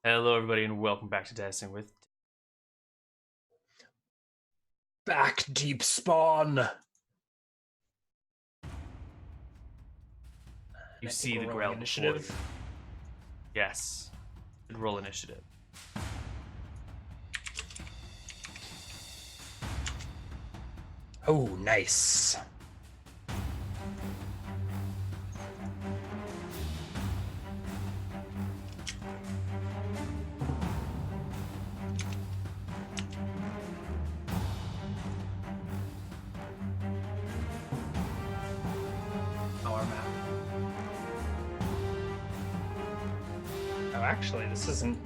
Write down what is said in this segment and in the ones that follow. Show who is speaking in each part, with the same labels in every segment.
Speaker 1: Hello, everybody, and welcome back to Dancing with.
Speaker 2: Back deep spawn.
Speaker 1: You see the Grell initiative. Yes, and roll initiative.
Speaker 2: Oh, nice. Oh, actually, this isn't.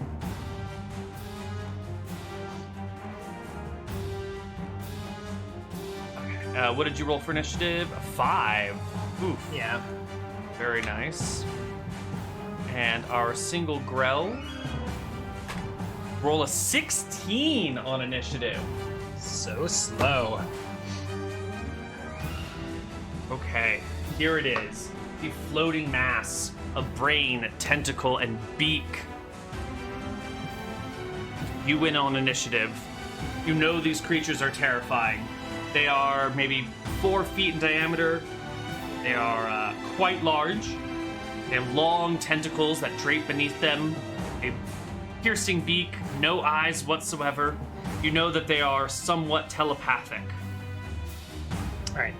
Speaker 1: Okay. What did you roll for initiative? A 5. Oof.
Speaker 2: Yeah.
Speaker 1: Very nice. And our single Grell. Roll a 16 on initiative.
Speaker 2: So slow.
Speaker 1: Okay, here it is. The floating mass of brain, tentacle, and beak. You win on initiative. You know these creatures are terrifying. They are maybe 4 feet in diameter. They are quite large. They have long tentacles that drape beneath them. A piercing beak, no eyes whatsoever. You know that they are somewhat telepathic.
Speaker 2: All right.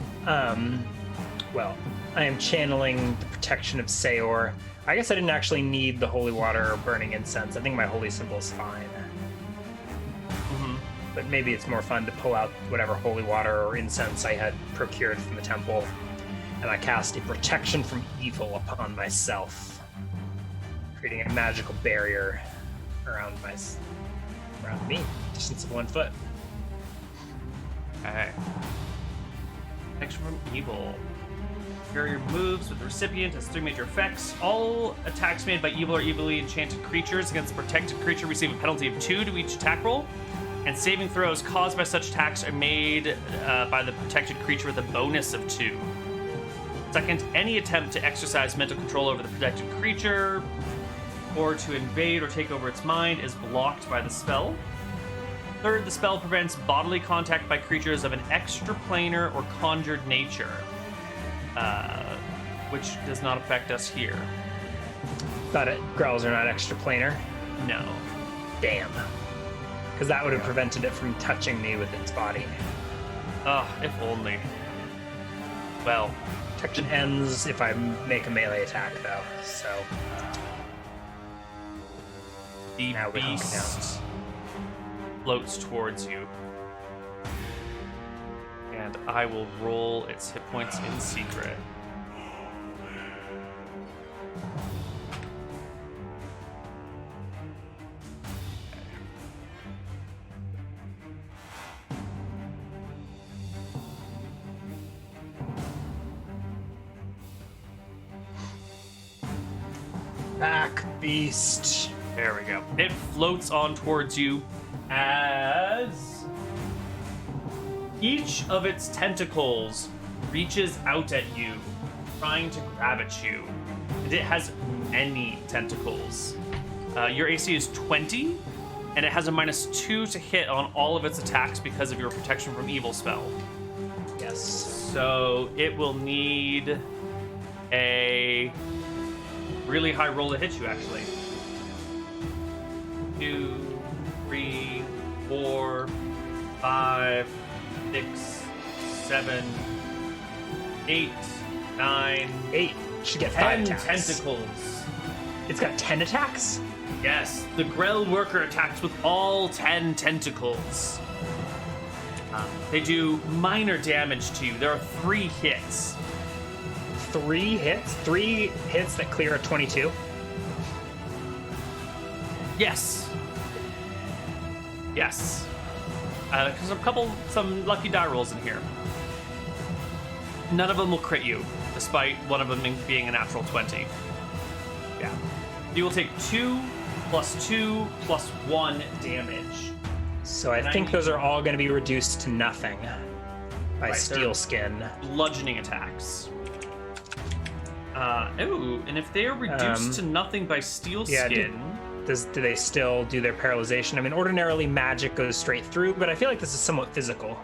Speaker 2: Well, I am channeling the protection of Sayor. I guess I didn't actually need the holy water or burning incense. I think my holy symbol is fine.
Speaker 1: Mm-hmm.
Speaker 2: But maybe it's more fun to pull out whatever holy water or incense I had procured from the temple. And I cast a protection from evil upon myself, creating a magical barrier around me, distance of 1 foot.
Speaker 1: Okay. Protection from evil. Barrier moves with the recipient has 3 major effects. All attacks made by evil or evilly enchanted creatures against a protected creature receive a penalty of 2 to each attack roll. And saving throws caused by such attacks are made by the protected creature with a bonus of 2. Second, any attempt to exercise mental control over the protected creature or to invade or take over its mind is blocked by the spell. Third, the spell prevents bodily contact by creatures of an extraplanar or conjured nature, which does not affect us here.
Speaker 2: Thought it. Grells are not extraplanar.
Speaker 1: No.
Speaker 2: Damn. Because that would have prevented it from touching me with its body.
Speaker 1: If only. Well.
Speaker 2: Protection ends if I make a melee attack, though, so...
Speaker 1: The beast floats towards you. And I will roll its hit points in secret.
Speaker 2: Back, beast.
Speaker 1: There we go. It floats on towards you as each of its tentacles reaches out at you, trying to grab at you. And it has many tentacles. Your AC is 20, and it has a -2 to hit on all of its attacks because of your protection from evil spell.
Speaker 2: Yes.
Speaker 1: So it will need a really high roll to hit you, actually. 2, 3, 4, 5, 6, 7, 8, 9,
Speaker 2: 8. Should get 5
Speaker 1: 10
Speaker 2: attacks.
Speaker 1: tentacles.
Speaker 2: It's got 10 attacks?
Speaker 1: Yes, the Grell worker attacks with all 10 tentacles. They do minor damage to you. There are 3 hits.
Speaker 2: 3 hits? 3 hits that clear a 22?
Speaker 1: Yes. Yes. Because some lucky die rolls in here. None of them will crit you, despite one of them being a natural 20. Yeah. You will take 2 + 2 + 1 damage.
Speaker 2: So I think those are all going to be reduced to nothing by
Speaker 1: Right,
Speaker 2: Steel Skin.
Speaker 1: Bludgeoning attacks. And if they are reduced to nothing by steel skin...
Speaker 2: Do they still do their paralyzation? I mean, ordinarily magic goes straight through, but I feel like this is somewhat physical.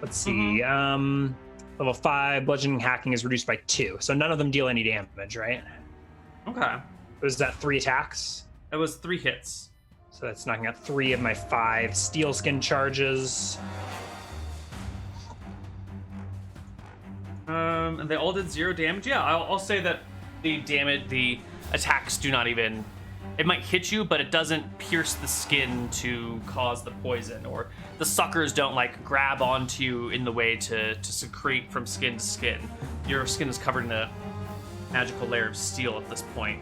Speaker 2: Let's see. Level 5, bludgeoning hacking is reduced by 2, so none of them deal any damage, right?
Speaker 1: Okay.
Speaker 2: Was that 3 attacks?
Speaker 1: That was 3 hits.
Speaker 2: So that's knocking out 3 of my 5 steel skin charges.
Speaker 1: And they all did 0 damage. Yeah, I'll say that the attacks do not even... It might hit you, but it doesn't pierce the skin to cause the poison, or the suckers don't like grab onto you in the way to secrete from skin to skin. Your skin is covered in a magical layer of steel at this point.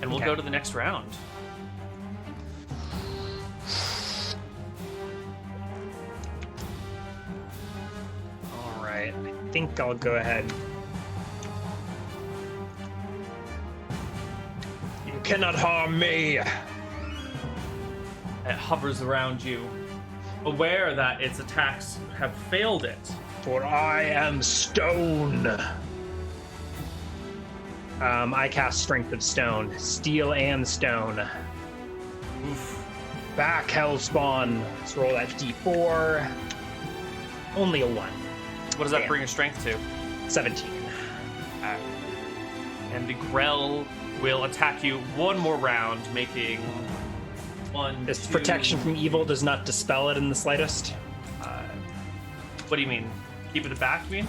Speaker 1: And we'll go to the next round.
Speaker 2: All right, I think I'll go ahead. Cannot harm me.
Speaker 1: It hovers around you, aware that its attacks have failed it.
Speaker 2: For I am stone. I cast Strength of Stone, steel and stone.
Speaker 1: Oof.
Speaker 2: Back, Hellspawn. Let's roll that d4. Only a 1.
Speaker 1: What does that bring your strength to?
Speaker 2: 17.
Speaker 1: And the Grell will attack you one more round, making 1,
Speaker 2: This
Speaker 1: 2...
Speaker 2: protection from evil does not dispel it in the slightest.
Speaker 1: What do you mean? Keep it back, you mean?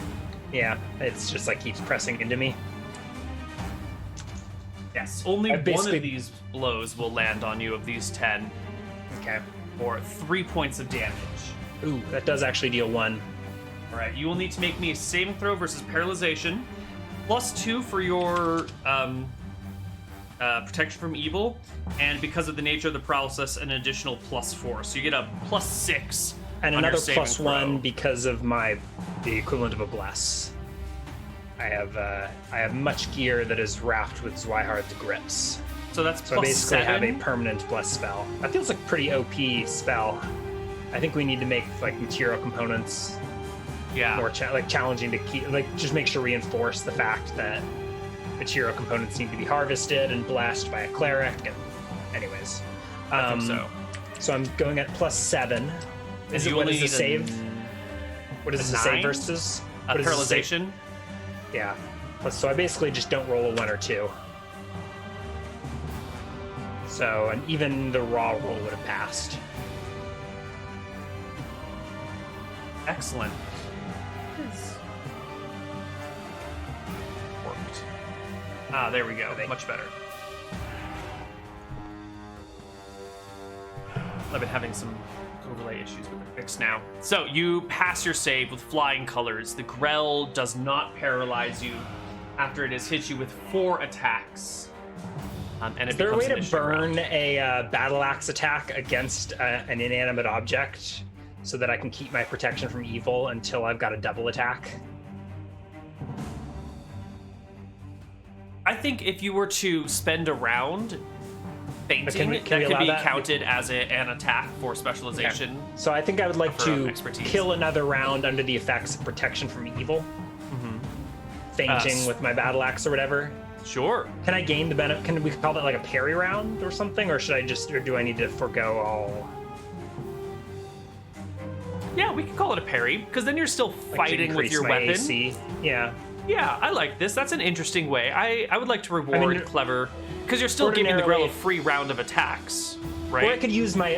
Speaker 2: Yeah, it's just like keeps pressing into me.
Speaker 1: Yes. Only one of these blows will land on you of these 10.
Speaker 2: Okay.
Speaker 1: For 3 points of damage.
Speaker 2: Ooh, that does actually deal 1.
Speaker 1: All right, you will need to make me a saving throw versus paralyzation. +2 for your protection from evil, and because of the nature of the paralysis, an additional +4. So you get a +6.
Speaker 2: And
Speaker 1: on your
Speaker 2: another
Speaker 1: saving
Speaker 2: +1
Speaker 1: throw.
Speaker 2: because of the equivalent of a bless. I have much gear that is wrapped with Zweihardt grips.
Speaker 1: So that's
Speaker 2: So I basically
Speaker 1: +7.
Speaker 2: have a permanent bless spell. That feels like a pretty OP spell. I think we need to make like material components more challenging to keep. Like just make sure we enforce the fact that material components need to be harvested and blessed by a cleric. And anyways,
Speaker 1: I think so.
Speaker 2: So I'm going at +7. Is it what is the save? What is the save versus? What is the save?
Speaker 1: Paralyzation.
Speaker 2: Yeah. So I basically just don't roll a 1 or 2. So, and even the raw roll would have passed.
Speaker 1: Excellent. Worked. Ah, there we go. Much better. I've been having some overlay issues with the fix now. So you pass your save with flying colors. The Grell does not paralyze you after it has hit you with 4 attacks. And
Speaker 2: Is there a way to burn a battle axe attack against an inanimate object so that I can keep my protection from evil until I've got a double attack?
Speaker 1: I think if you were to spend a round fainting, that could be counted as an attack for specialization.
Speaker 2: Okay. So I think I would like to
Speaker 1: expertise.
Speaker 2: kill another round under the effects of protection from evil. Fainting with my battle axe or whatever.
Speaker 1: Sure.
Speaker 2: Can I gain the benefit? Can we call that like a parry round or something? Or should I just, or do I need to forego all?
Speaker 1: Yeah, we can call it a parry, because then you're still fighting with your weapon.
Speaker 2: AC. Yeah.
Speaker 1: Yeah, I like this. That's an interesting way. I would like to reward clever, because you're still giving the Grell a free round of attacks, right?
Speaker 2: Or I could use my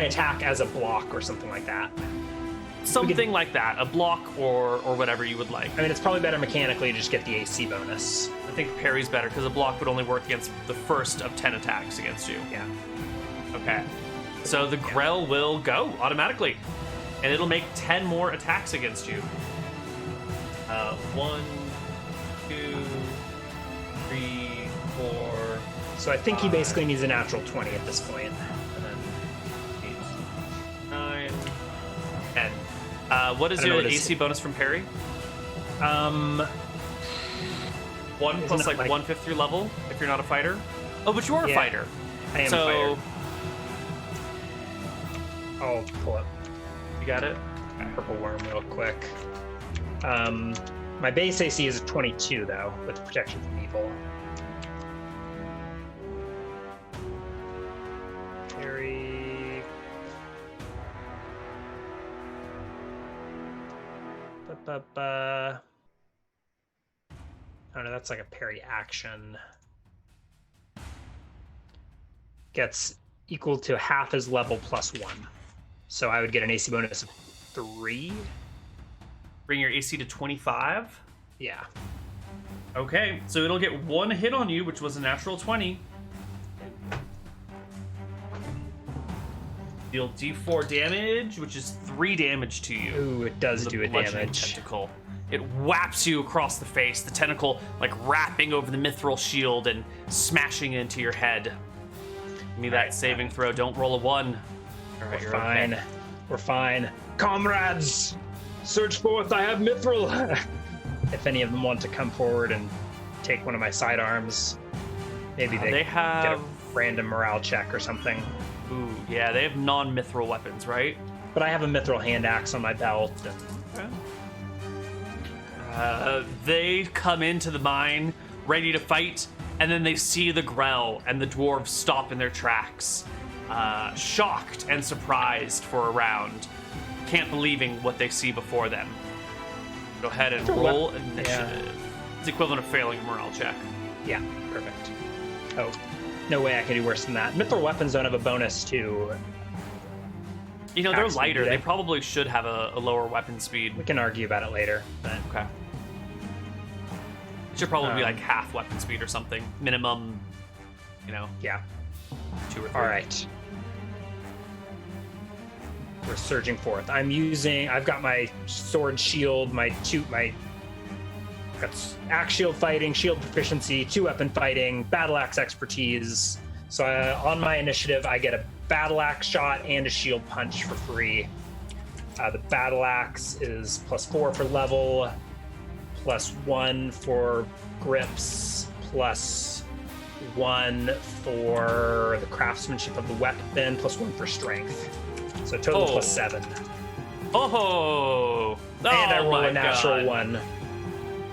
Speaker 2: attack as a block or something like that.
Speaker 1: Something like that, a block or whatever you would like.
Speaker 2: I mean, it's probably better mechanically to just get the AC bonus.
Speaker 1: I think parry's better, because a block would only work against the first of 10 attacks against you.
Speaker 2: Yeah.
Speaker 1: Okay. So the Grell will go automatically, and it'll make 10 more attacks against you. 1, 2, 3, 4.
Speaker 2: So I think he basically needs a natural 20 at this point.
Speaker 1: And then 8, 9, 10. What is your AC bonus from parry?
Speaker 2: 1
Speaker 1: plus like 1/5 your level if you're not a fighter. Oh, but you are a fighter.
Speaker 2: I am a fighter. I'll pull up.
Speaker 1: You got it?
Speaker 2: Purple worm real quick. My base AC is a 22, though, with protection from evil. Parry. Oh no, that's like a parry action. Gets equal to half his level plus 1. So I would get an AC bonus of 3.
Speaker 1: Bring your AC to 25.
Speaker 2: Yeah.
Speaker 1: Okay, so it'll get 1 hit on you, which was a natural 20. Deal D4 damage, which is 3 damage to you.
Speaker 2: Ooh, it does do a damage.
Speaker 1: Tentacle. It whaps you across the face, the tentacle like wrapping over the mithril shield and smashing into your head. Give me that saving throw. Don't roll a 1. All right,
Speaker 2: We're fine.
Speaker 1: Okay.
Speaker 2: We're fine. Comrades, surge forth. I have mithril. If any of them want to come forward and take one of my sidearms, maybe they
Speaker 1: have
Speaker 2: get a random morale check or something.
Speaker 1: Ooh, yeah, they have non-mithril weapons, right?
Speaker 2: But I have a mithril hand axe on my belt.
Speaker 1: Okay. They come into the mine ready to fight, and then they see the Grell, and the dwarves stop in their tracks, shocked and surprised for a round, can't believing what they see before them. Go ahead and roll initiative. Yeah. It's the equivalent of failing a morale check.
Speaker 2: Yeah, perfect. Oh, no way I can do worse than that. Mithril weapons don't have a bonus to...
Speaker 1: You know, they're lighter. They probably should have a lower weapon speed.
Speaker 2: We can argue about it later. But...
Speaker 1: Okay. It should probably be like half weapon speed or something. Minimum, you know.
Speaker 2: Yeah.
Speaker 1: 2 or 3.
Speaker 2: All right. We're surging forth. I've got my sword shield, I've got axe shield fighting, shield proficiency, 2-weapon fighting, battle axe expertise. So on my initiative, I get a battle axe shot and a shield punch for free. The battle axe is +4 for level, +1 for grips, +1 for the craftsmanship of the weapon, +1 for strength. So total +7.
Speaker 1: Oh!
Speaker 2: And I roll a natural 1.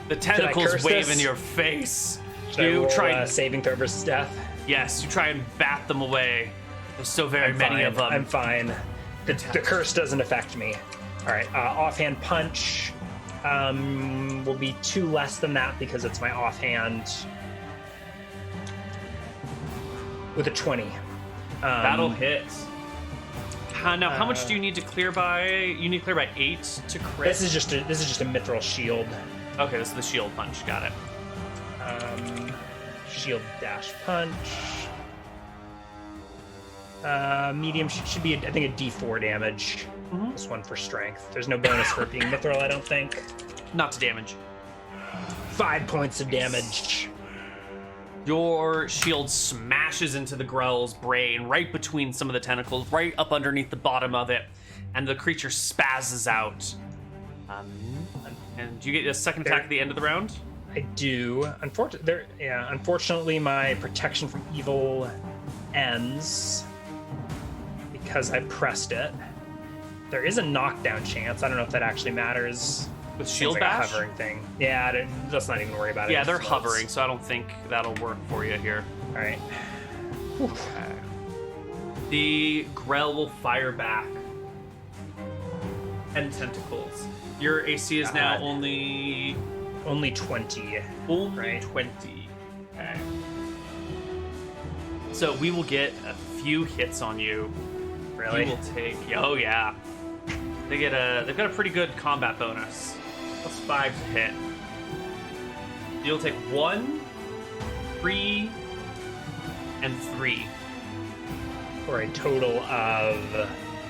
Speaker 1: The tentacles wave in your face.
Speaker 2: You try saving throw versus death.
Speaker 1: Yes, you try and bat them away. There's so very many of them.
Speaker 2: I'm fine. The curse doesn't affect me. All right, offhand punch will be 2 less than that because it's my offhand with a 20.
Speaker 1: That'll hit. Now, how much do you need to clear by? You need to clear by 8 to crit.
Speaker 2: This is just a mithril shield.
Speaker 1: Okay, this is the shield punch. Got it.
Speaker 2: Shield dash punch. Medium should be, I think, a D4 damage. Mm-hmm. This one for strength. There's no bonus for it being mithril, I don't think.
Speaker 1: Not to damage.
Speaker 2: 5 points of damage.
Speaker 1: Your shield smashes into the Grell's brain, right between some of the tentacles, right up underneath the bottom of it, and the creature spazzes out. And do you get a second attack at the end of the round?
Speaker 2: I do. Unfortunately, my protection from evil ends because I pressed it. There is a knockdown chance. I don't know if that actually matters.
Speaker 1: With shield
Speaker 2: like
Speaker 1: bash?
Speaker 2: A hovering thing. Yeah, let's not even worry about it.
Speaker 1: Yeah, they're hovering, so I don't think that'll work for you here.
Speaker 2: All right.
Speaker 1: Okay. The Grell will fire back. 10 tentacles. Your AC is now only
Speaker 2: 20.
Speaker 1: Only
Speaker 2: right?
Speaker 1: 20. Okay. So we will get a few hits on you.
Speaker 2: Really?
Speaker 1: You will take. Oh yeah. They've got a pretty good combat bonus. +5 to hit. You'll take 1, 3, and 3.
Speaker 2: For a total of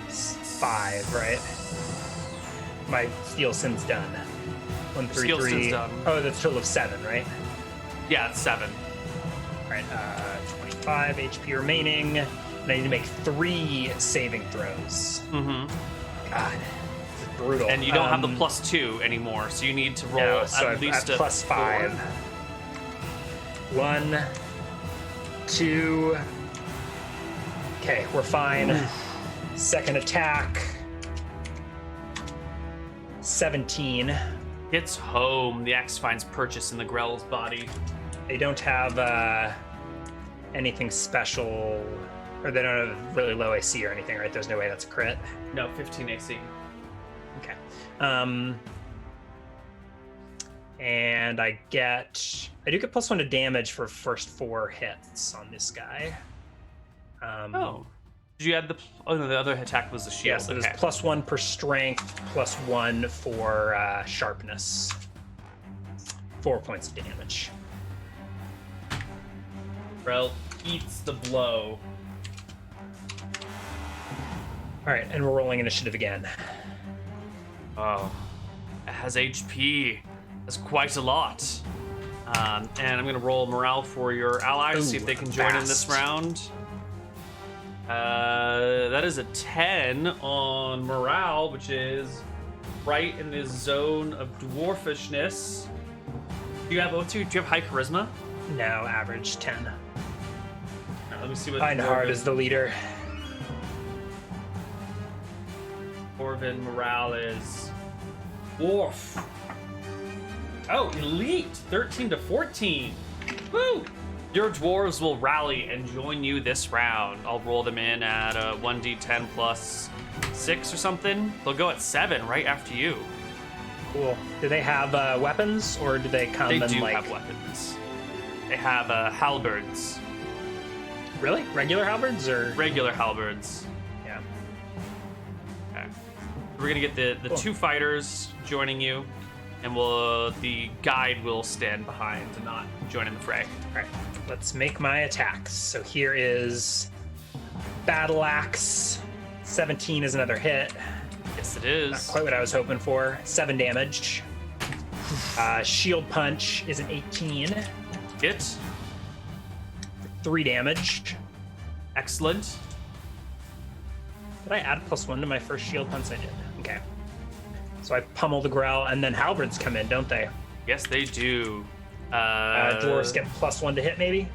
Speaker 2: 5, right? My steel sin's done. 1, 3,
Speaker 1: Steel
Speaker 2: 3.
Speaker 1: sin's done.
Speaker 2: Oh, that's a total of 7, right?
Speaker 1: Yeah, it's 7.
Speaker 2: All right, 25 HP remaining. And I need to make 3 saving throws.
Speaker 1: Mm-hmm.
Speaker 2: God, this is brutal.
Speaker 1: And you don't have the +2 anymore, so you need to roll at least a
Speaker 2: +5. 1, 2. Okay, we're fine. Second attack. 17.
Speaker 1: hits home. The axe finds purchase in the Grell's body.
Speaker 2: They don't have anything special, or they don't have really low AC or anything, right? There's no way that's a crit.
Speaker 1: No, 15 AC.
Speaker 2: Okay. And I do get +1 to damage for first 4 hits on this guy.
Speaker 1: Did you add the? Oh no, the other attack was the shield.
Speaker 2: Yes, it was +1 per strength, +1 for sharpness. 4 points of damage.
Speaker 1: Grell eats the blow.
Speaker 2: All right, and we're rolling initiative again.
Speaker 1: Oh, it has HP. That's quite a lot. And I'm going to roll morale for your allies, see if they can join in this round. That is a 10 on morale, which is right in the zone of dwarfishness. Do you have high charisma?
Speaker 2: No, average 10.
Speaker 1: Now, let me see what
Speaker 2: Einhard is the leader.
Speaker 1: Dwarven morale is dwarf. Oh, elite! 13 to 14. Woo! Your dwarves will rally and join you this round. I'll roll them in at a 1d10 plus 6 or something. They'll go at 7 right after you.
Speaker 2: Cool. Do they have weapons, or do they come
Speaker 1: They
Speaker 2: in
Speaker 1: do
Speaker 2: like...
Speaker 1: have weapons. They have halberds.
Speaker 2: Really? Regular halberds, or...?
Speaker 1: Regular halberds.
Speaker 2: Yeah.
Speaker 1: Okay. We're gonna get the
Speaker 2: Cool.
Speaker 1: 2 fighters joining you, and the guide will stand behind to not join in the fray.
Speaker 2: All right, let's make my attacks. So here is Battle Axe. 17 is another hit.
Speaker 1: Yes, it is.
Speaker 2: Not quite what I was hoping for. 7 damage. Shield Punch is an 18.
Speaker 1: Hit.
Speaker 2: 3 damage.
Speaker 1: Excellent.
Speaker 2: Did I add +1 to my first Shield Punch? I did. Okay. So I pummel the Grell, and then halberds come in, don't they?
Speaker 1: Yes, they do.
Speaker 2: Dwarves get +1 to hit, maybe?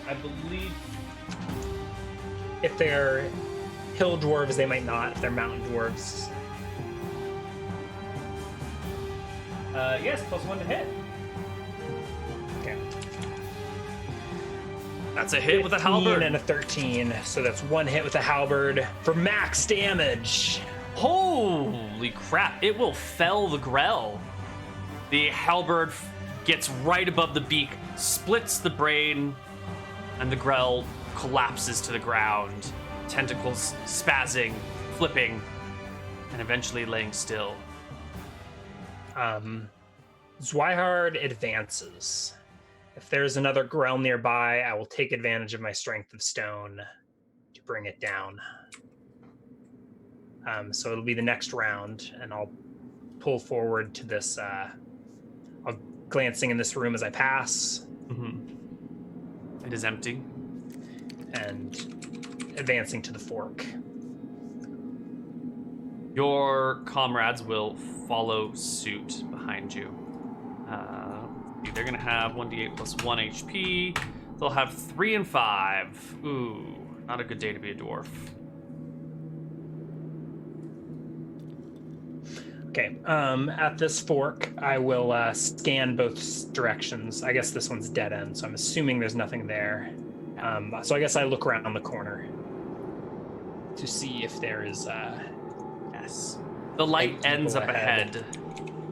Speaker 1: I believe.
Speaker 2: If they're hill dwarves, they might not. If they're mountain dwarves.
Speaker 1: Yes, +1 to hit.
Speaker 2: Okay.
Speaker 1: That's a hit with a
Speaker 2: 15
Speaker 1: halberd.
Speaker 2: and a 13, so that's 1 hit with a halberd for max damage.
Speaker 1: Holy crap! It will fell the Grell. The halberd gets right above the beak, splits the brain, and the Grell collapses to the ground. Tentacles spazzing, flipping, and eventually laying still.
Speaker 2: Zweihaard advances. If there's another Grell nearby, I will take advantage of my strength of stone to bring it down. So it'll be the next round, and I'll pull forward to this. I'll glancing in this room as I pass.
Speaker 1: Mm-hmm. It is empty.
Speaker 2: And advancing to the fork.
Speaker 1: Your comrades will follow suit behind you. They're going to have 1d8 plus 1 HP. They'll have 3 and 5. Ooh, not a good day to be a dwarf.
Speaker 2: Okay, at this fork, I will scan both directions. I guess this one's dead end, so I'm assuming there's nothing there. So I guess I look around the corner to see if there is...
Speaker 1: Yes. The light ends up ahead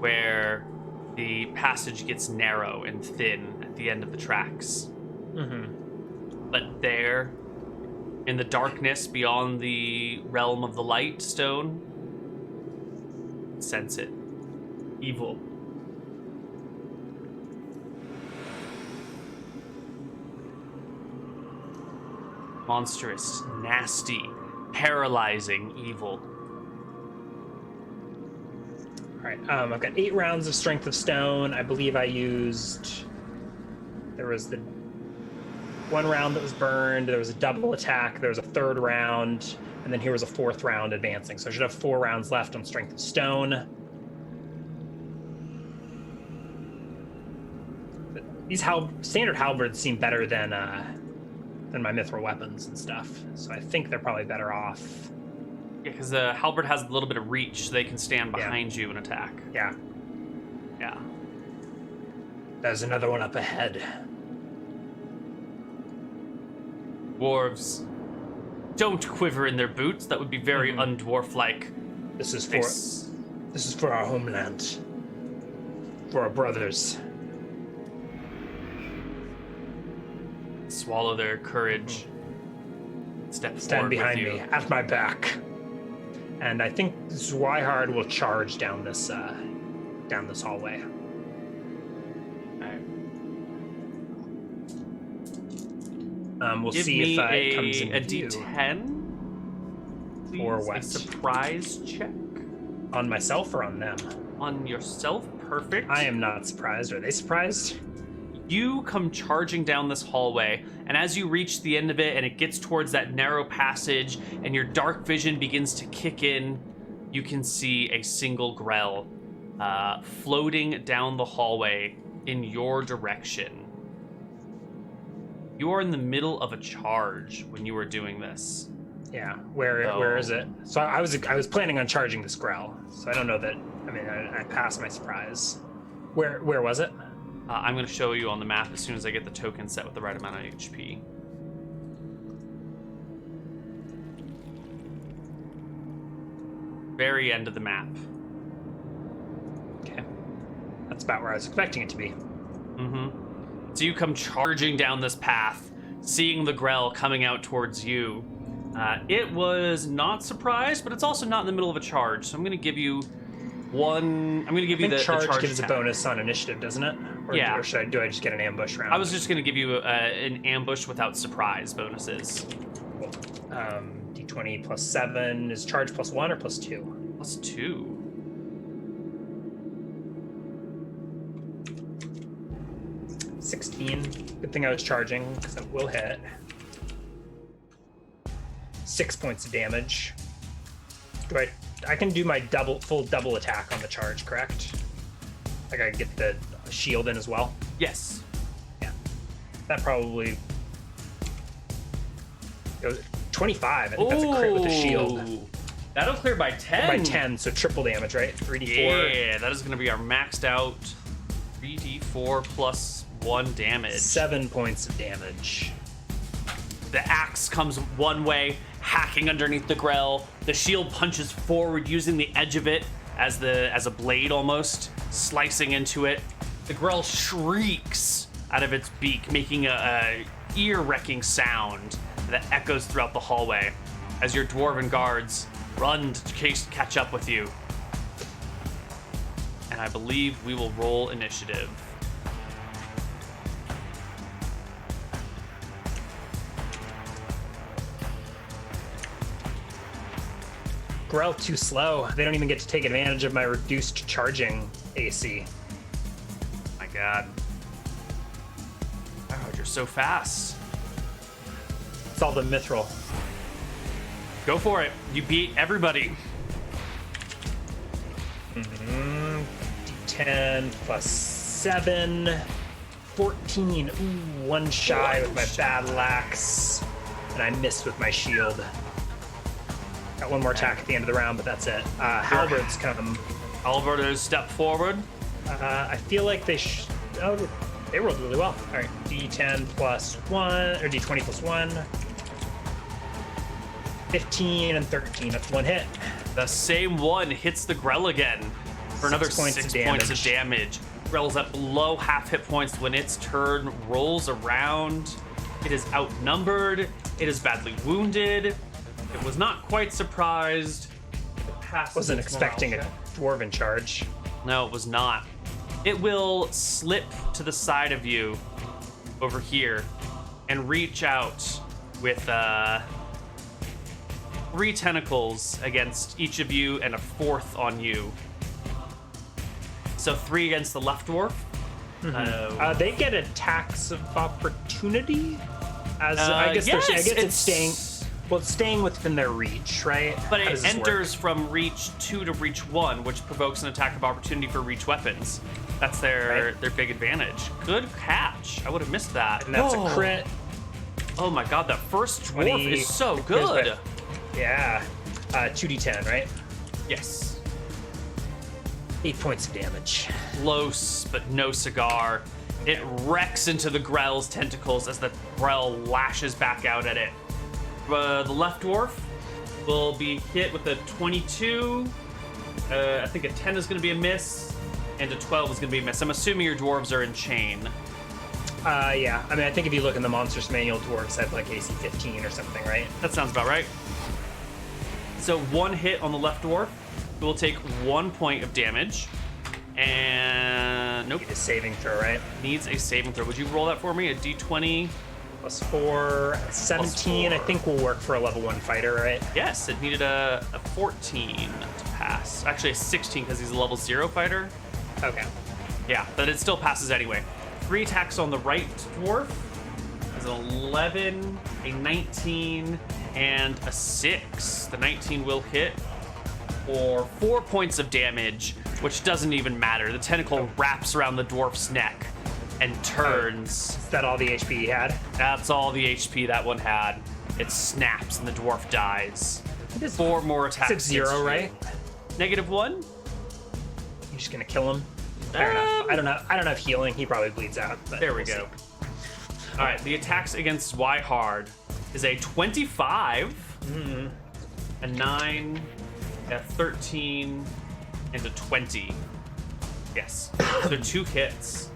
Speaker 1: where the passage gets narrow and thin at the end of the tracks.
Speaker 2: Mm-hmm.
Speaker 1: But there, in the darkness beyond the realm of the light stone, sense it. Evil. Monstrous, nasty, paralyzing evil.
Speaker 2: All right, I've got 8 rounds of Strength of Stone. I believe I used... There was the 1 round that was burned, there was a double attack, there was a 3rd round, and then here was a 4th round advancing. So I should have 4 rounds left on Strength of Stone. These standard halberds seem better than my mithril weapons and stuff. So I think they're probably better off.
Speaker 1: Yeah, because the halberd has a little bit of reach, so they can stand behind you and attack.
Speaker 2: Yeah.
Speaker 1: Yeah.
Speaker 2: There's another one up ahead.
Speaker 1: Dwarves don't quiver in their boots. That would be very undwarf-like.
Speaker 2: This is for our homeland. For our brothers.
Speaker 1: Swallow their courage. Stand
Speaker 2: Behind me, at my back. And I think Zwihard will charge down this hallway. We'll
Speaker 1: Give
Speaker 2: see
Speaker 1: me
Speaker 2: if it comes in
Speaker 1: a
Speaker 2: view.
Speaker 1: D10. Please.
Speaker 2: Or what?
Speaker 1: A surprise check.
Speaker 2: On myself or on them?
Speaker 1: On yourself, perfect.
Speaker 2: I am not surprised. Are they surprised?
Speaker 1: You come charging down this hallway, and as you reach the end of it and it gets towards that narrow passage and your dark vision begins to kick in, you can see a single Grell floating down the hallway in your direction. You are in the middle of a charge when you are doing this.
Speaker 2: Yeah, where is it? So I was planning on charging this Grell, so I don't know that. I mean, I passed my surprise. Where was it?
Speaker 1: I'm going to show you on the map as soon as I get the token set with the right amount of HP. Very end of the map.
Speaker 2: Okay, that's about where I was expecting it to be.
Speaker 1: So you come charging down this path, seeing the Grell coming out towards you. It was not surprised, but it's also not in the middle of a charge. So I'm going to give you one. I'm going to give you the charge
Speaker 2: gives
Speaker 1: attack.
Speaker 2: a bonus on initiative, doesn't it? Or,
Speaker 1: Yeah.
Speaker 2: Or do I just get an ambush round?
Speaker 1: I was just going to give you an ambush without surprise bonuses.
Speaker 2: D20 plus 7 is charge plus 1 or plus 2?
Speaker 1: Plus 2.
Speaker 2: $16. Good thing I was charging because it will hit. 6 points of damage. I can do my full double attack on the charge, correct? Like I get the shield in as well?
Speaker 1: Yes.
Speaker 2: Yeah. That probably goes 25. I think that's a crit with the shield.
Speaker 1: That'll clear by 10.
Speaker 2: By 10, so triple damage, right? 3d4.
Speaker 1: Yeah, that is going to be our maxed out 3d4 plus 1 damage.
Speaker 2: 7 points of damage.
Speaker 1: The axe comes one way, hacking underneath the Grell. The shield punches forward, using the edge of it as a blade almost, slicing into it. The Grell shrieks out of its beak, making a ear-wrecking sound that echoes throughout the hallway as your dwarven guards run to catch up with you. And I believe we will roll initiative.
Speaker 2: Grell too slow. They don't even get to take advantage of my reduced charging AC.
Speaker 1: My God. Oh, you're so fast.
Speaker 2: It's all the mithril.
Speaker 1: Go for it. You beat everybody.
Speaker 2: D10 plus 7. 14. Ooh, one shy with my battle axe. And I missed with my shield. Got one more attack at the end of the round, but that's it. Halberds come.
Speaker 1: Halberders step forward.
Speaker 2: I feel like they they rolled really well. All right, D10 plus 1, or D20 plus 1. 15 and 13, that's one hit.
Speaker 1: The same one hits the Grell again for another 6 points of damage. Grell's at below half hit points when its turn rolls around. It is outnumbered. It is badly wounded. It was not quite surprised.
Speaker 2: Wasn't expecting a dwarven charge.
Speaker 1: No, it was not. It will slip to the side of you over here and reach out with 3 tentacles against each of you and a 4th on you. So 3 against the left dwarf.
Speaker 2: They get attacks of opportunity. I guess it's staying. Well, it's staying within their reach, right?
Speaker 1: But it enters from reach 2 to reach 1, which provokes an attack of opportunity for reach weapons. That's their big advantage. Good catch. I would have missed that.
Speaker 2: And that's a crit.
Speaker 1: Oh my God, that first dwarf is so good.
Speaker 2: Yeah. 2d10, right?
Speaker 1: Yes.
Speaker 2: 8 points of damage.
Speaker 1: Close, but no cigar. It wrecks into the Grell's tentacles as the Grell lashes back out at it. The left dwarf will be hit with a 22. I think a 10 is going to be a miss, and a 12 is going to be a miss. I'm assuming your dwarves are in chain.
Speaker 2: Yeah. I mean, I think if you look in the Monsters Manual, dwarves have like AC 15 or something, right?
Speaker 1: That sounds about right. So one hit on the left dwarf will take 1 point of damage. And nope.
Speaker 2: Need a saving throw, right?
Speaker 1: Needs a saving throw. Would you roll that for me? A d20
Speaker 2: plus 4, 17. I think will work for a level 1 fighter, right?
Speaker 1: Yes, it needed a 14 to pass. Actually, a 16 because he's a level 0 fighter.
Speaker 2: Okay.
Speaker 1: Yeah, but it still passes anyway. 3 attacks on the right dwarf. There's an 11, a 19, and a 6. The 19 will hit for 4 points of damage, which doesn't even matter. The tentacle wraps around the dwarf's neck and turns.
Speaker 2: Is that all the HP he had?
Speaker 1: That's all the HP that one had. It snaps and the dwarf dies. 4 more attacks.
Speaker 2: It's 0, right?
Speaker 1: -1.
Speaker 2: You're just gonna kill him. Fair enough. I don't have healing. He probably bleeds out. But
Speaker 1: There we go. All right, the attacks against Zweihaard is a 25, a 9, a 13, and a 20. Yes. So 2 hits.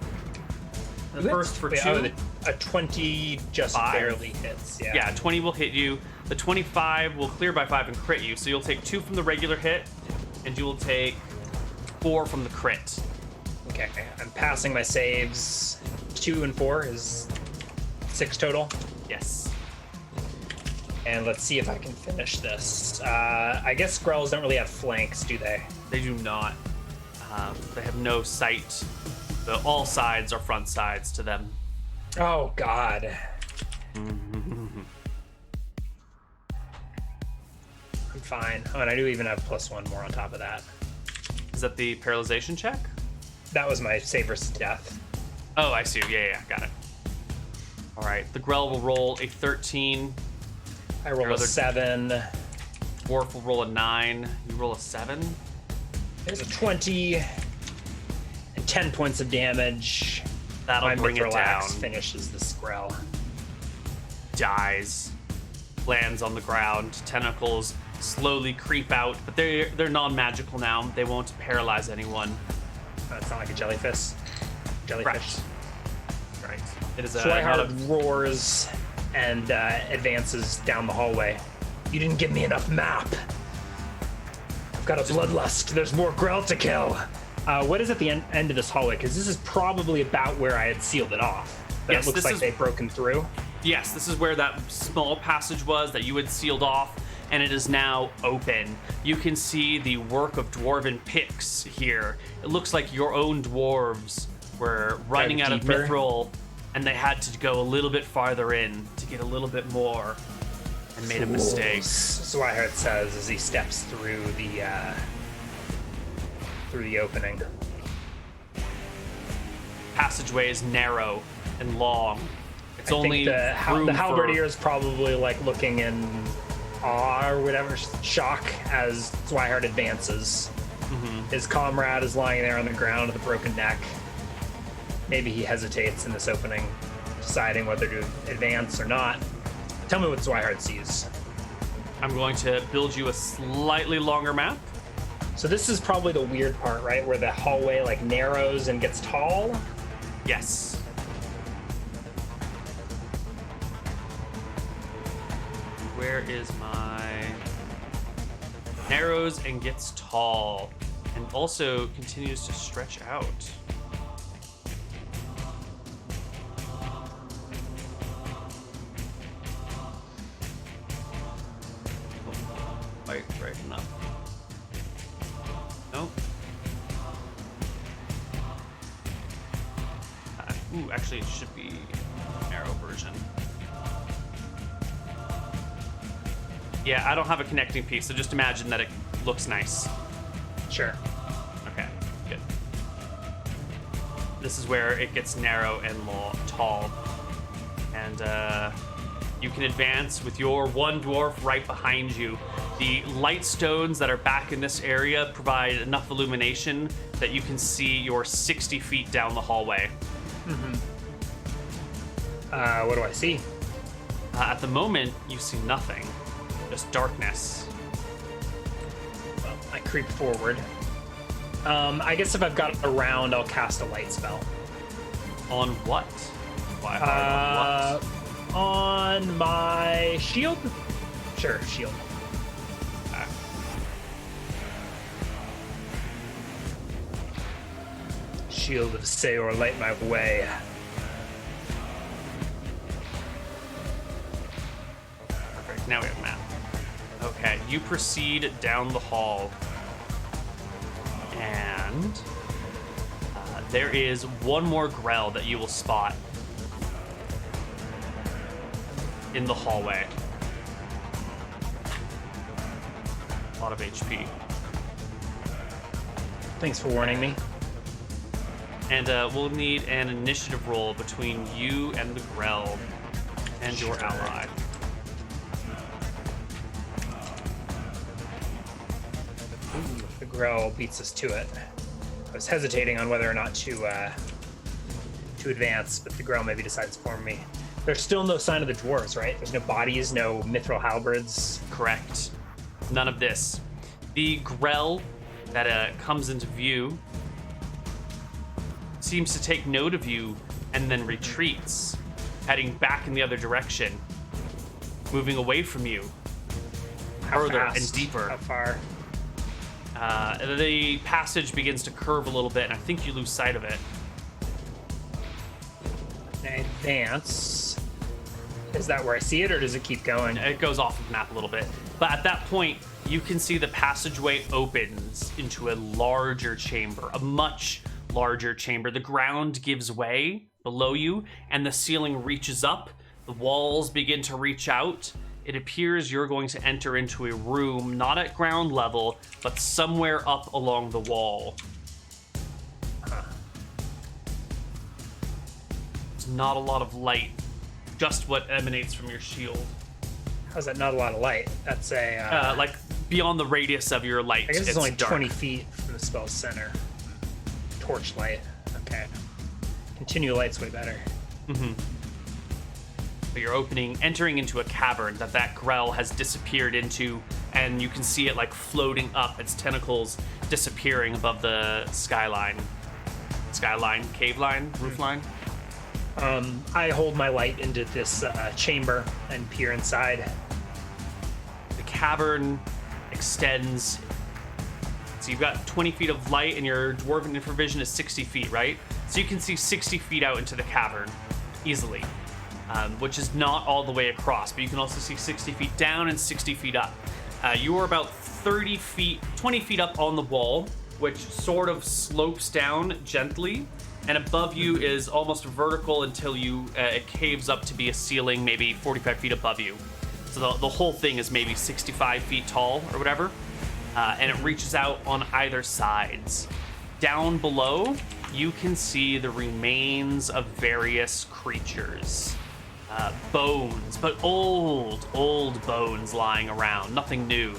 Speaker 1: The first for 2.
Speaker 2: A 20 just
Speaker 1: 5.
Speaker 2: barely hits. Yeah.
Speaker 1: Yeah, 20 will hit you. The 25 will clear by 5 and crit you. So you'll take 2 from the regular hit, and you will take 4 from the crit.
Speaker 2: Okay. I'm passing my saves. 2 and 4 is 6 total.
Speaker 1: Yes.
Speaker 2: And let's see if I can finish this. I guess Grells don't really have flanks, do they?
Speaker 1: They do not. They have no sight. All sides are front sides to them.
Speaker 2: Oh, God. I'm fine. Oh, and I do even have +1 more on top of that.
Speaker 1: Is that the paralyzation check?
Speaker 2: That was my save versus death.
Speaker 1: Oh, I see. Yeah, got it. All right. The Grell will roll a 13.
Speaker 2: I roll a 7.
Speaker 1: Dwarf will roll a 9. You roll a 7.
Speaker 2: There's a 20. And 10 points of damage.
Speaker 1: That'll bring it down.
Speaker 2: Finishes the Grell.
Speaker 1: Dies. Lands on the ground. Tentacles slowly creep out, but they're non-magical now. They won't paralyze anyone.
Speaker 2: It's not like a jellyfish. Jellyfish.
Speaker 1: Right. It is a
Speaker 2: Zweihaard roars and advances down the hallway. You didn't give me enough map. I've got a bloodlust. There's more Grell to kill. What is at the end of this hallway? Because this is probably about where I had sealed it off. But
Speaker 1: Yes,
Speaker 2: it looks like they've broken through.
Speaker 1: Yes, this is where that small passage was that you had sealed off, and it is now open. You can see the work of dwarven picks here. It looks like your own dwarves were running out of
Speaker 2: deeper.
Speaker 1: mithril, and they had to go a little bit farther in to get a little bit more, and made a mistake.
Speaker 2: Zweihaard says as he steps through the opening.
Speaker 1: Passageway is narrow and long. It's only
Speaker 2: the
Speaker 1: room
Speaker 2: halberdier is probably like looking in awe or whatever, shock as Zweihaard advances. His comrade is lying there on the ground with a broken neck. Maybe he hesitates in this opening, deciding whether to advance or not. Tell me what Zweihaard sees.
Speaker 1: I'm going to build you a slightly longer map.
Speaker 2: So this is probably the weird part, right? Where the hallway like narrows and gets tall.
Speaker 1: Yes. Where is my... Narrows and gets tall, and also continues to stretch out. Right enough. Nope. Ooh, actually, it should be narrow version. Yeah, I don't have a connecting piece, so just imagine that it looks nice.
Speaker 2: Sure.
Speaker 1: Okay, good. This is where it gets narrow and tall. And you can advance with your one dwarf right behind you. The light stones that are back in this area provide enough illumination that you can see your 60 feet down the hallway.
Speaker 2: What do I see?
Speaker 1: At the moment, you see nothing. Just darkness.
Speaker 2: Well, I creep forward. I guess if I've got a round, I'll cast a light spell.
Speaker 1: On what? Why?
Speaker 2: On my shield? Sure, shield. Shield of Seor, light my way.
Speaker 1: Perfect. Now we have a map. Okay, you proceed down the hall. And there is one more Grell that you will spot in the hallway. A lot of HP.
Speaker 2: Thanks for warning me.
Speaker 1: And we'll need an initiative roll between you and the Grell and your ally.
Speaker 2: Ooh, the Grell beats us to it. I was hesitating on whether or not to advance, but the Grell maybe decides for me. There's still no sign of the dwarves, right? There's no bodies, no mithril halberds.
Speaker 1: Correct. None of this. The Grell that comes into view seems to take note of you and then retreats, heading back in the other direction, moving away from you, further and deeper.
Speaker 2: How far?
Speaker 1: The passage begins to curve a little bit, and I think you lose sight of it.
Speaker 2: I advance. Is that where I see it, or does it keep going?
Speaker 1: It goes off of the map a little bit. But at that point, you can see the passageway opens into a larger chamber, a much larger chamber. The ground gives way below you, and the ceiling reaches up. The walls begin to reach out. It appears you're going to enter into a room, not at ground level, but somewhere up along the wall. There's not a lot of light, just what emanates from your shield.
Speaker 2: How's that not a lot of light? That's a...
Speaker 1: Like, beyond the radius of your light,
Speaker 2: I guess it's only
Speaker 1: dark.
Speaker 2: 20 feet from the spell's center. Torch light. Okay. Continual light's way better.
Speaker 1: But you're entering into a cavern that Grell has disappeared into, and you can see it like floating up, its tentacles disappearing above the skyline, cave line, roof line.
Speaker 2: I hold my light into this chamber and peer inside.
Speaker 1: The cavern extends. So you've got 20 feet of light, and your dwarven infravision is 60 feet, right? So you can see 60 feet out into the cavern easily. Which is not all the way across, but you can also see 60 feet down and 60 feet up. You are about 20 feet up on the wall, which sort of slopes down gently, and above you is almost vertical until it caves up to be a ceiling maybe 45 feet above you. So the whole thing is maybe 65 feet tall or whatever, and it reaches out on either sides. Down below, you can see the remains of various creatures. Bones, but old bones lying around, nothing new.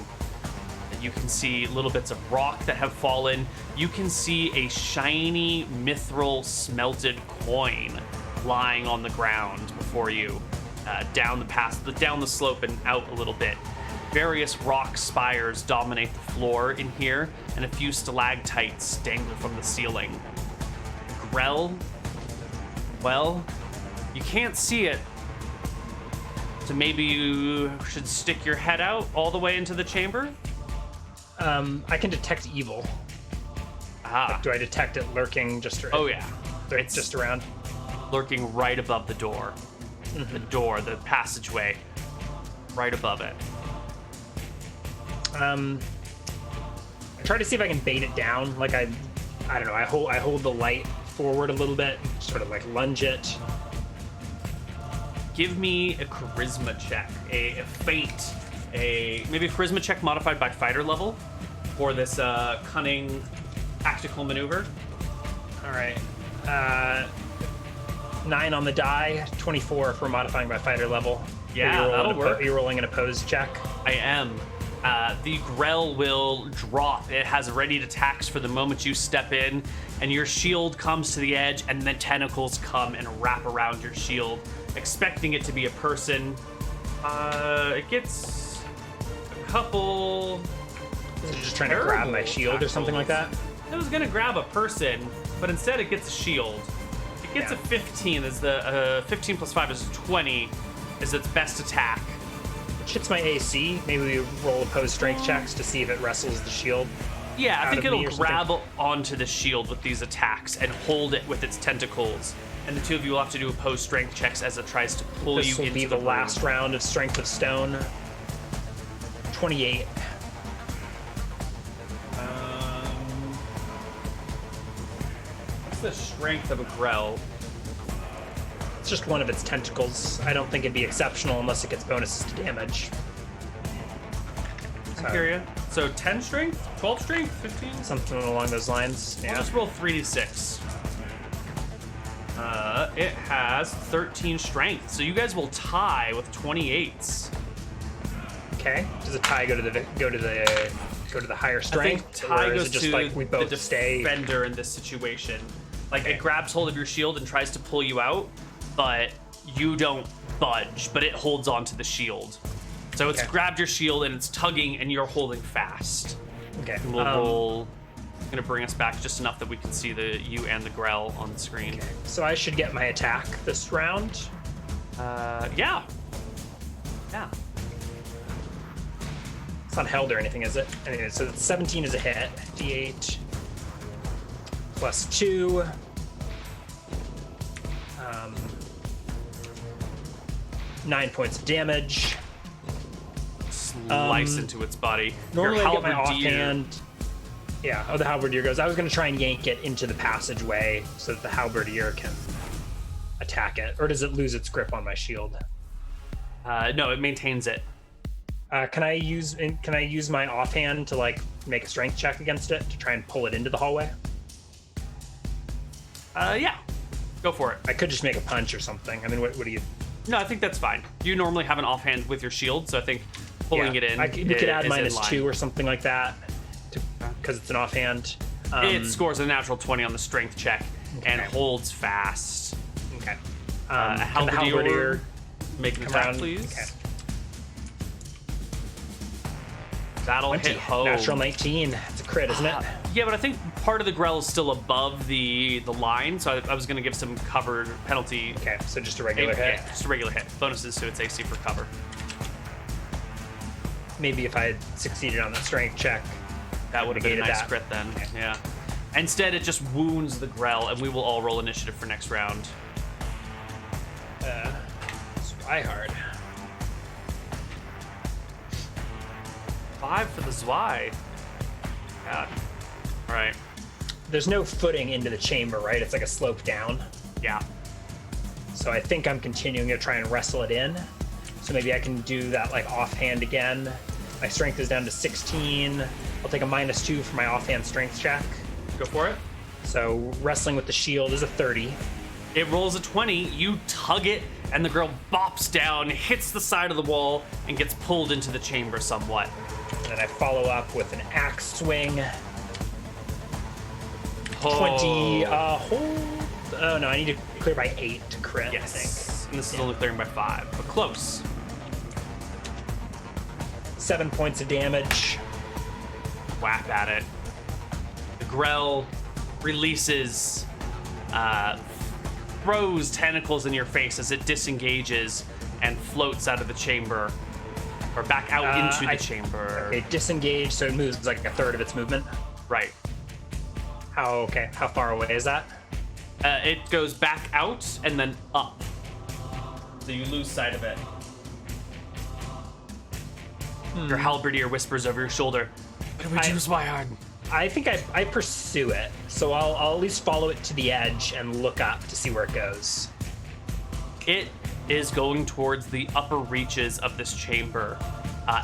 Speaker 1: You can see little bits of rock that have fallen. You can see a shiny mithril smelted coin lying on the ground before you, down the slope and out a little bit. Various rock spires dominate the floor in here, and a few stalactites dangle from the ceiling. Grell, well, you can't see it, so maybe you should stick your head out all the way into the chamber?
Speaker 2: I can detect evil. Like, do I detect it lurking just around?
Speaker 1: Oh, yeah.
Speaker 2: It's just around?
Speaker 1: Lurking right above the door. The door, the passageway, right above it.
Speaker 2: I try to see if I can bait it down. Like, I don't know, I hold the light forward a little bit, sort of like lunge it.
Speaker 1: Give me a charisma check, maybe a charisma check modified by fighter level for this cunning tactical maneuver.
Speaker 2: All right. 9 on the die, 24 for modifying by fighter level.
Speaker 1: Yeah, that'll work.
Speaker 2: Are you rolling an opposed check?
Speaker 1: I am. The Grell will drop. It has readied attacks for the moment you step in, and your shield comes to the edge, and then tentacles come and wrap around your shield, expecting it to be a person. It gets a couple.
Speaker 2: Is it just trying to grab my shield or something like that?
Speaker 1: It was gonna grab a person, but instead it gets a shield. It gets a 15. Is the 15 plus 5 is 20. Is its best attack.
Speaker 2: Which hits my AC. Maybe we roll opposed strength checks to see if it wrestles the shield.
Speaker 1: Yeah, I think it'll grab
Speaker 2: something.
Speaker 1: onto the shield with these attacks and hold it with its tentacles. And the two of you will have to do opposed strength checks as it tries to pull
Speaker 2: This
Speaker 1: you
Speaker 2: will
Speaker 1: into
Speaker 2: be the
Speaker 1: room.
Speaker 2: last round of Strength of Stone. 28.
Speaker 1: What's the strength of a Grell?
Speaker 2: It's just one of its tentacles. I don't think it'd be exceptional unless it gets bonuses to damage.
Speaker 1: I hear you. So 10 strength, 12 strength, 15?
Speaker 2: Something along those lines.
Speaker 1: I'll
Speaker 2: Yeah.
Speaker 1: just roll 3d6. It has 13 strength, so you guys will tie with 28s.
Speaker 2: Okay. Does a tie go to the higher
Speaker 1: I
Speaker 2: strength?
Speaker 1: think tie
Speaker 2: or is
Speaker 1: goes
Speaker 2: it just
Speaker 1: to
Speaker 2: like we both
Speaker 1: the
Speaker 2: stay?
Speaker 1: defender in this situation. Like it grabs hold of your shield and tries to pull you out, but you don't budge, but it holds onto the shield. So it's
Speaker 2: Okay.
Speaker 1: grabbed your shield and it's tugging and you're holding fast.
Speaker 2: Okay.
Speaker 1: And we'll roll. It's gonna bring us back just enough that we can see you and the Grell on the screen.
Speaker 2: So I should get my attack this round.
Speaker 1: Yeah. Yeah.
Speaker 2: It's not held or anything, is it? Anyway, so 17 is a hit. D8 plus 2. 9 points of damage.
Speaker 1: Slice into its body.
Speaker 2: Normally
Speaker 1: Your
Speaker 2: I get my
Speaker 1: halberdier-
Speaker 2: offhand. Yeah, the halberdier goes. I was going to try and yank it into the passageway so that the halberdier can attack it. Or does it lose its grip on my shield?
Speaker 1: No, it maintains it.
Speaker 2: Can I use my offhand to like make a strength check against it to try and pull it into the hallway?
Speaker 1: Yeah. Go for it.
Speaker 2: I could just make a punch or something. I mean, what do you?
Speaker 1: No, I think that's fine. You normally have an offhand with your shield, so I think pulling it in.
Speaker 2: We could add
Speaker 1: is in
Speaker 2: -2
Speaker 1: line.
Speaker 2: or something like that, because it's an offhand.
Speaker 1: It scores a natural 20 on the strength check and
Speaker 2: Okay.
Speaker 1: holds fast.
Speaker 2: Okay.
Speaker 1: A
Speaker 2: Can the
Speaker 1: halberdier, make an
Speaker 2: come
Speaker 1: attack,
Speaker 2: around?
Speaker 1: please.
Speaker 2: Okay.
Speaker 1: That'll
Speaker 2: 20.
Speaker 1: hit home.
Speaker 2: Natural 19. It's a crit, isn't it?
Speaker 1: Yeah, but I think part of the Grell is still above the line, so I was going to give some covered penalty.
Speaker 2: Okay, so just a regular hit.
Speaker 1: Yeah, just a regular hit. Bonuses to its AC for cover.
Speaker 2: Maybe if I had succeeded on the strength check,
Speaker 1: That would have been a
Speaker 2: negated
Speaker 1: nice
Speaker 2: that.
Speaker 1: crit then. Yeah. Instead, it just wounds the Grell, and we will all roll initiative for next round.
Speaker 2: Spy hard.
Speaker 1: 5 for the Zwei. God. All right.
Speaker 2: There's no footing into the chamber, right? It's like a slope down.
Speaker 1: Yeah.
Speaker 2: So I think I'm continuing to try and wrestle it in. So maybe I can do that like offhand again. My strength is down to 16. I'll take a -2 for my offhand strength check.
Speaker 1: Go for it.
Speaker 2: So wrestling with the shield is a 30.
Speaker 1: It rolls a 20. You tug it, and the girl bops down, hits the side of the wall, and gets pulled into the chamber somewhat.
Speaker 2: And then I follow up with an axe swing.
Speaker 1: Oh.
Speaker 2: 20. Oh no, I need to clear by 8 to crit, I
Speaker 1: Yes.
Speaker 2: think.
Speaker 1: And this is only clearing by 5, but close.
Speaker 2: 7 points of damage.
Speaker 1: Whap at it. The Grell releases, throws tentacles in your face as it disengages and floats out of the chamber, or back out into the chamber.
Speaker 2: Okay, disengage, so it moves like a third of its movement.
Speaker 1: Right.
Speaker 2: How far away is that?
Speaker 1: It goes back out and then up. So you lose sight of it. Your halberdier whispers over your shoulder, "What do we do, Zweiard?"
Speaker 2: I think I pursue it, so I'll at least follow it to the edge and look up to see where it goes.
Speaker 1: It is going towards the upper reaches of this chamber,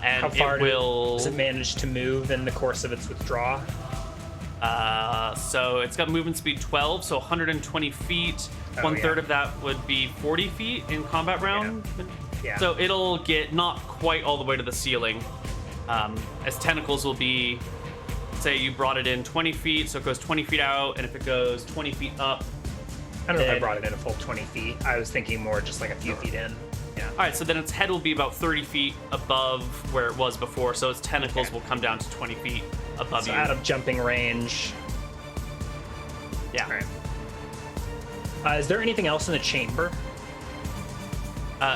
Speaker 1: and
Speaker 2: How far
Speaker 1: it will.
Speaker 2: does it manage to move in the course of its withdrawal?
Speaker 1: So it's got movement speed 12, so 120 feet.
Speaker 2: Oh,
Speaker 1: One third
Speaker 2: yeah.
Speaker 1: of that would be 40 feet in combat round.
Speaker 2: Yeah.
Speaker 1: So it'll get not quite all the way to the ceiling, as tentacles will be, say you brought it in 20 feet, so it goes 20 feet out, and if it goes 20 feet up,
Speaker 2: I don't know if I brought it in a full 20 feet. I was thinking more just like a few feet in. Yeah.
Speaker 1: All right, so then its head will be about 30 feet above where it was before, so its tentacles will come down to 20 feet above
Speaker 2: So
Speaker 1: you.
Speaker 2: out of jumping range.
Speaker 1: Yeah.
Speaker 2: All right. Is there anything else in the chamber?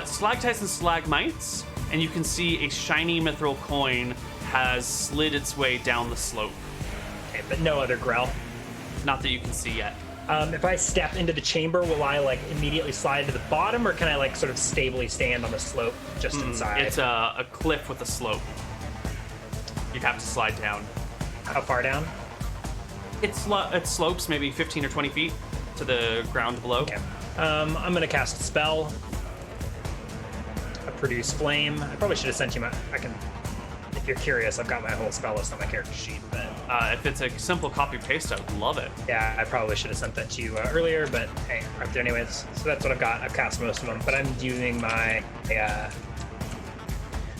Speaker 1: Stalactites and stalagmites, and you can see a shiny mithril coin has slid its way down the slope.
Speaker 2: Okay, but no other Grell.
Speaker 1: Not that you can see yet.
Speaker 2: If I step into the chamber, will I like immediately slide to the bottom, or can I like sort of stably stand on the slope just inside?
Speaker 1: It's a cliff with a slope. You'd have to slide down.
Speaker 2: How far down?
Speaker 1: It slopes maybe 15 or 20 feet to the ground below.
Speaker 2: Okay. I'm gonna cast a spell. Produce flame. I probably should have sent you my. I can. If you're curious, I've got my whole spell list on my character sheet. But
Speaker 1: if it's a simple copy paste, I would love it.
Speaker 2: yeah, I probably should have sent that to you earlier. But hey, right there anyways. So that's what I've got. I've cast most of them, but I'm using my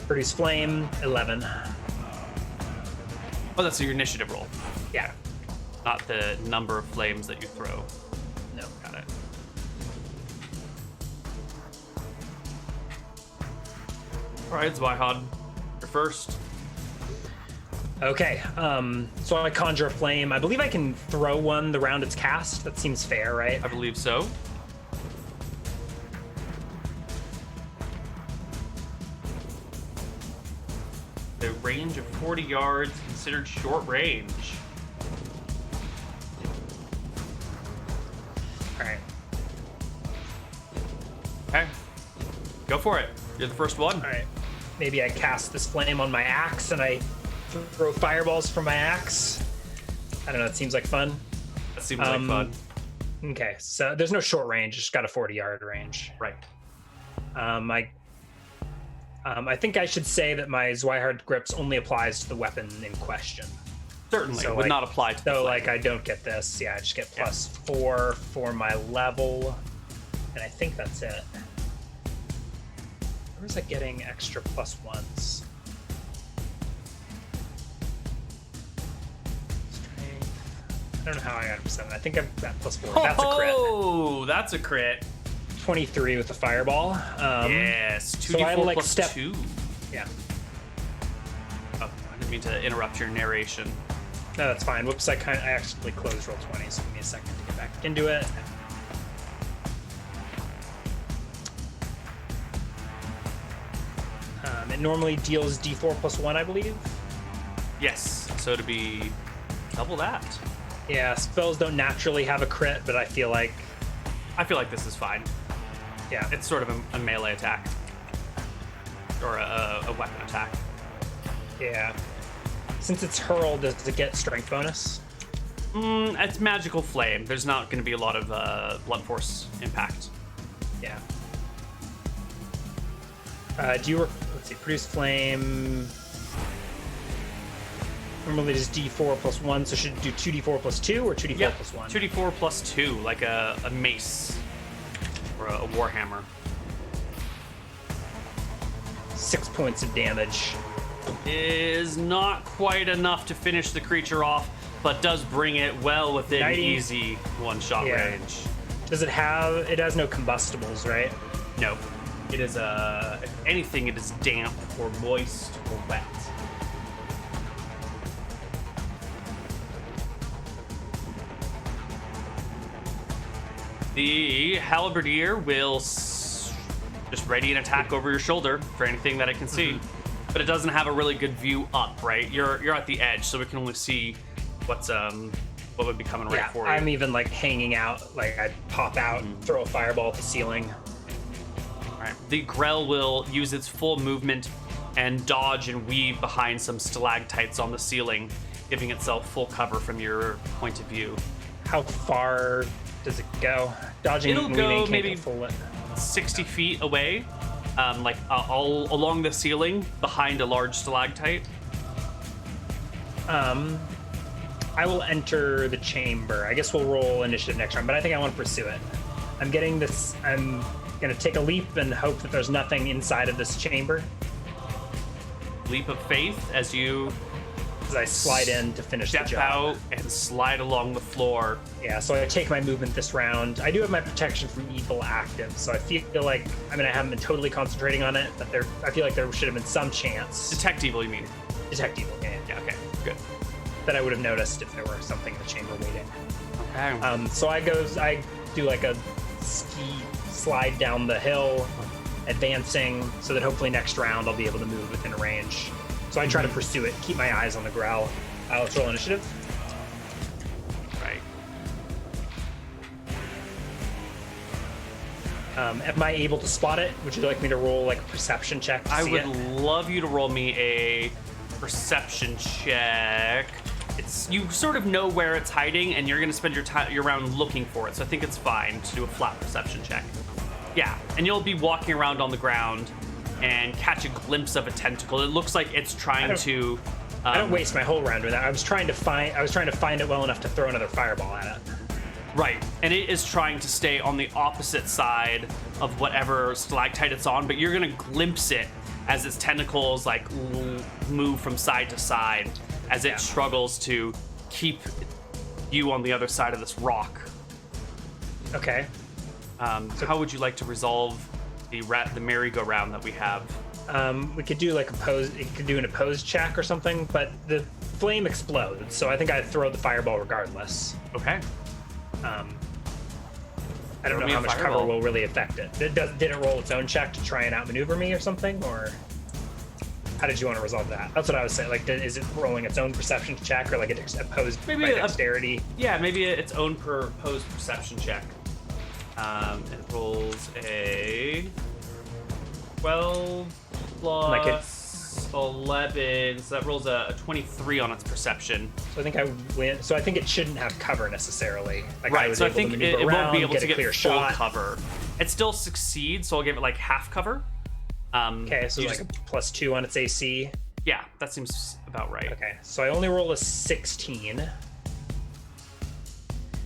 Speaker 2: produce flame 11.
Speaker 1: Oh, that's your initiative roll,
Speaker 2: Yeah.
Speaker 1: not the number of flames that you throw.
Speaker 2: No.
Speaker 1: Got it. All right, Zweihaud, you're first.
Speaker 2: Okay. So I conjure a flame. I believe I can throw one the round it's cast. That seems fair, right?
Speaker 1: I believe so. The range of 40 yards considered short range.
Speaker 2: All right.
Speaker 1: Okay, go for it. You're the first one.
Speaker 2: All right. Maybe I cast this flame on my axe and I throw fireballs from my axe. I don't know. It seems like fun.
Speaker 1: That seems like fun.
Speaker 2: Okay, so there's no short range. It's got a 40-yard range.
Speaker 1: Right.
Speaker 2: I think I should say that my Zweihaud grips only applies to the weapon in question.
Speaker 1: Certainly,
Speaker 2: So,
Speaker 1: would
Speaker 2: like,
Speaker 1: not apply to the
Speaker 2: So,
Speaker 1: flame.
Speaker 2: like, I don't get this. Yeah, I just get +4 for my level, and I think that's it. Where is I getting extra +1s? Strength. I don't know how I got up to 7. I think I'm at +4. That's a crit.
Speaker 1: Oh, that's a crit.
Speaker 2: 23 with the fireball.
Speaker 1: Yes, 2d4
Speaker 2: so I like
Speaker 1: plus
Speaker 2: step-
Speaker 1: 2.
Speaker 2: Yeah.
Speaker 1: Oh, I didn't mean to interrupt your narration.
Speaker 2: No, that's fine. Whoops, I actually closed roll 20, so give me a second to get back into it. It normally deals d4 plus 1, I believe.
Speaker 1: Yes, so to be double that.
Speaker 2: Yeah, spells don't naturally have a crit, but I feel like,
Speaker 1: I feel like this is fine.
Speaker 2: yeah.
Speaker 1: It's sort of a melee attack. Or a weapon attack.
Speaker 2: Yeah. Since it's hurled, does it get strength bonus?
Speaker 1: It's magical flame. There's not going to be a lot of blunt force impact.
Speaker 2: Yeah. Let's see, produce flame. Normally it is d4 plus 1, so should it do 2d4 plus 2 or 2d4 plus 1?
Speaker 1: 2d4 plus 2, like a mace or a warhammer.
Speaker 2: 6 points of damage.
Speaker 1: Is not quite enough to finish the creature off, but does bring it well within
Speaker 2: 90.
Speaker 1: easy one-shot
Speaker 2: Yeah.
Speaker 1: range.
Speaker 2: Does it have, it has no combustibles, right?
Speaker 1: No. It is, if anything, it is damp or moist or wet. The halberdier will just ready an attack over your shoulder for anything that it can see. But it doesn't have a really good view up, right? You're at the edge, so we can only see what's what would be coming right for you.
Speaker 2: I'm even like hanging out, like I'd pop out, throw a fireball at the ceiling.
Speaker 1: All right. The Grell will use its full movement and dodge and weave behind some stalactites on the ceiling, giving itself full cover from your point of view.
Speaker 2: How far does it go? Dodging,
Speaker 1: It'll
Speaker 2: weaving,
Speaker 1: go
Speaker 2: can't
Speaker 1: maybe
Speaker 2: full it.
Speaker 1: 60 feet away, all along the ceiling behind a large stalactite.
Speaker 2: I will enter the chamber. I guess we'll roll initiative next round, but I think I want to pursue it. I'm getting this. I'm gonna take a leap and hope that there's nothing inside of this chamber.
Speaker 1: leap of faith as you
Speaker 2: As I slide in to finish the
Speaker 1: step
Speaker 2: job.
Speaker 1: out and slide along the floor.
Speaker 2: Yeah, so I take my movement this round. I do have my protection from evil active, so I feel like, I mean, I haven't been totally concentrating on it, but I feel like there should have been some chance.
Speaker 1: Detect evil, you mean?
Speaker 2: Detect evil, yeah.
Speaker 1: Yeah, okay, good.
Speaker 2: That I would have noticed if there were something in the chamber waiting.
Speaker 1: Okay.
Speaker 2: So I do like a ski slide down the hill, advancing, so that hopefully next round I'll be able to move within range. So I try to pursue it, keep my eyes on the Grell. Let's roll initiative.
Speaker 1: Right.
Speaker 2: Am I able to spot it? Would you like me to roll like a perception check to
Speaker 1: I
Speaker 2: see
Speaker 1: would
Speaker 2: it?
Speaker 1: love you to roll me a perception check. You sort of know where it's hiding, and you're going to spend your round looking for it. So I think it's fine to do a flat perception check. Yeah, and you'll be walking around on the ground and catch a glimpse of a tentacle. It looks like it's trying to.
Speaker 2: I don't waste my whole round with that. I was trying to find it well enough to throw another fireball at it.
Speaker 1: Right, and it is trying to stay on the opposite side of whatever stalactite it's on, but you're gonna glimpse it as its tentacles like move from side to side as it struggles to keep you on the other side of this rock.
Speaker 2: Okay.
Speaker 1: How would you like to resolve the merry-go-round that we have?
Speaker 2: We could do like an opposed check or something, but the flame explodes, so I think I'd throw the fireball regardless.
Speaker 1: Okay.
Speaker 2: I don't know how much cover will really affect it. Did it roll its own check to try and outmaneuver me or something, or how did you want to resolve that? That's what I was saying. Like, is it rolling its own perception check, or like it's opposed by dexterity?
Speaker 1: Yeah, maybe its own opposed perception check. It rolls a 12 plus 11, so that rolls a 23 on its perception.
Speaker 2: So I think I win. So I think it shouldn't have cover necessarily. Like
Speaker 1: Right, so I think it won't be able to get
Speaker 2: clear
Speaker 1: full
Speaker 2: shot.
Speaker 1: cover. It still succeeds, so I'll give it like half cover.
Speaker 2: Okay, so like a +2 on its AC.
Speaker 1: Yeah, that seems about right.
Speaker 2: Okay, so I only roll a 16.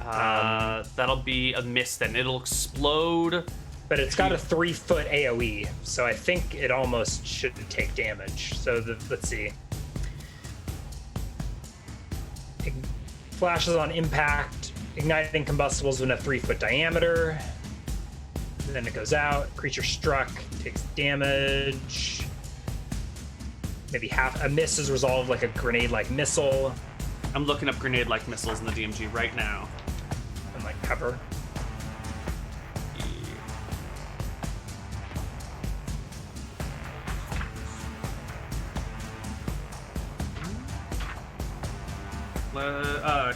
Speaker 1: That'll be a miss then. It'll explode.
Speaker 2: But it's got a 3-foot AoE, so I think it almost shouldn't take damage. So let's see. It flashes on impact, igniting combustibles within a 3-foot diameter. And then it goes out. Creature struck, takes damage. Maybe half. A miss is resolved like a grenade-like missile.
Speaker 1: I'm looking up grenade-like missiles in the DMG right now.
Speaker 2: And like cover.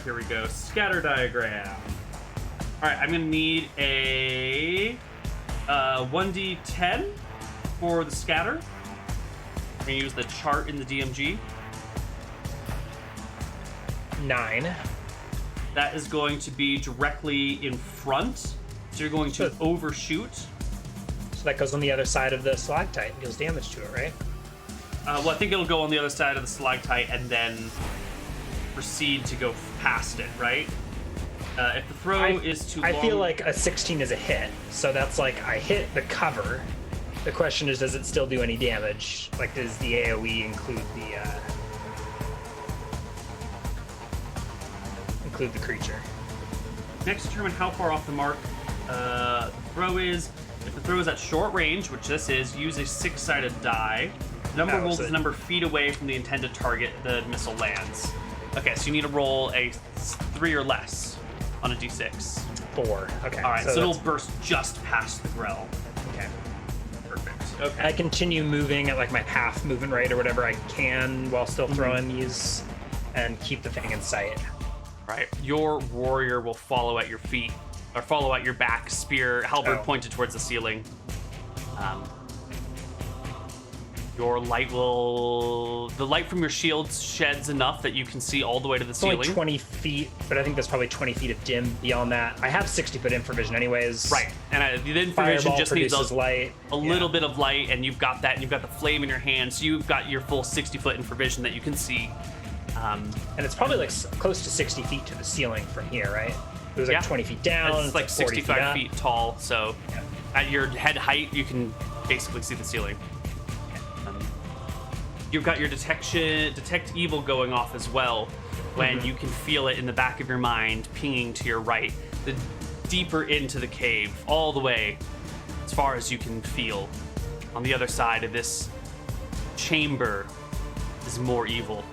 Speaker 1: Here we go. Scatter diagram. All right, I'm gonna need a 1d10 for the scatter. I'm gonna use the chart in the DMG.
Speaker 2: 9.
Speaker 1: That is going to be directly in front, so you're going to overshoot.
Speaker 2: So that goes on the other side of the stalactite and deals damage to it, right?
Speaker 1: Well, I think it'll go on the other side of the stalactite and then proceed to go past it, right? If the throw is too long...
Speaker 2: I feel like a 16 is a hit, so that's like I hit the cover. The question is, does it still do any damage? Like, does the AoE include the creature?
Speaker 1: Next, determine how far off the mark the throw is. If the throw is at short range, which this is, use a 6-sided die. The number rolls is the number of feet away from the intended target the missile lands. Okay, so you need to roll a 3 or less on a d6.
Speaker 2: 4. Okay.
Speaker 1: All right, so it'll burst just past the Grell.
Speaker 2: Okay.
Speaker 1: Perfect. Okay.
Speaker 2: I continue moving at like my half movement rate or whatever I can while still throwing these, and keep the thing in sight.
Speaker 1: Right. Your warrior will follow at your feet, or follow at your back, spear, halberd pointed towards the ceiling. Your light the light from your shield sheds enough that you can see all the way to the ceiling.
Speaker 2: It's only 20 feet, but I think there's probably 20 feet of dim beyond that. I have 60-foot infravision anyways.
Speaker 1: Right, and the infravision
Speaker 2: Fireball
Speaker 1: just needs
Speaker 2: light.
Speaker 1: a little bit of light, and you've got that, and you've got the flame in your hand, so you've got your full 60-foot infravision that you can see.
Speaker 2: And it's probably like close to 60 feet to the ceiling from here, right? It was like 20 feet down.
Speaker 1: It's like 65 feet tall, so at your head height, you can basically see the ceiling. you've got your detect evil going off as well, when you can feel it in the back of your mind pinging to your right, the deeper into the cave, all the way as far as you can feel. On the other side of this chamber is more evil.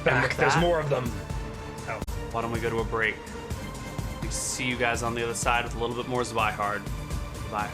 Speaker 2: Back, there's more of them. Oh.
Speaker 1: Why don't we go to a break? We see you guys on the other side with a little bit more Zweihaard. Bye.